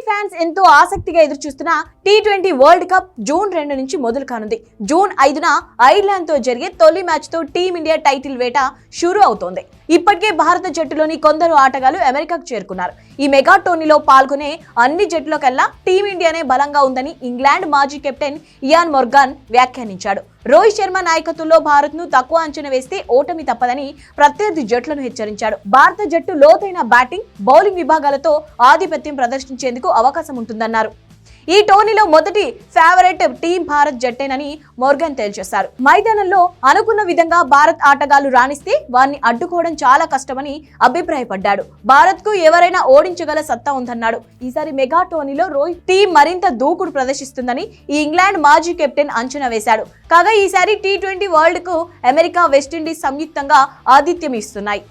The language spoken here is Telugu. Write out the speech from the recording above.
ఫ్యాన్స్ ఎంతో ఆసక్తిగా ఎదురుచూస్తున్న టీ20 వరల్డ్ కప్ జూన్ 2 నుంచి మొదలు కానుంది. జూన్ 5న ఐర్లాండ్ తో జరిగే తొలి మ్యాచ్ తో టీమిండియా టైటిల్ వేట షురూ అవుతోంది. ఇప్పటికే భారత జట్టులోని కొందరు ఆటగాళ్లు అమెరికాకు చేరుకున్నారు. ఈ మెగా టోర్నీలో పాల్గొనే అన్ని జట్టుల కల్లా టీమిండియానే బలంగా ఉందని ఇంగ్లాండ్ మాజీ కెప్టెన్ ఇయాన్ మోర్గాన్ వ్యాఖ్యానించాడు. రోహిత్ శర్మ నాయకత్వంలో భారత్ ను తక్కువ అంచనా వేస్తే ఓటమి తప్పదని ప్రత్యర్థి జట్లను హెచ్చరించాడు. భారత జట్టు లోతైన బ్యాటింగ్, బౌలింగ్ విభాగాలతో ఆధిపత్యం ప్రదర్శించేందుకు అవకాశం ఉంటుందన్నారు. ఈ టోర్నీలో మొదటి ఫేవరెట్ టీం భారత్ జట్టేనని మోర్గాన్ తేల్చేశారు. మైదానంలో అనుకున్న విధంగా భారత్ ఆటగాళ్లు రాణిస్తే వారిని అడ్డుకోవడం చాలా కష్టమని అభిప్రాయపడ్డాడు. భారత్ కు ఎవరైనా ఓడించగల సత్తా ఉందన్నాడు. ఈసారి మెగా టోర్నీలో రోహిత్ టీం మరింత దూకుడు ప్రదర్శిస్తుందని ఈ ఇంగ్లాండ్ మాజీ కెప్టెన్ అంచనా వేశాడు. కాగా ఈసారి టీ20 వరల్డ్ కు అమెరికా, వెస్టిండీస్ సంయుక్తంగా ఆతిథ్యం ఇస్తున్నాయి.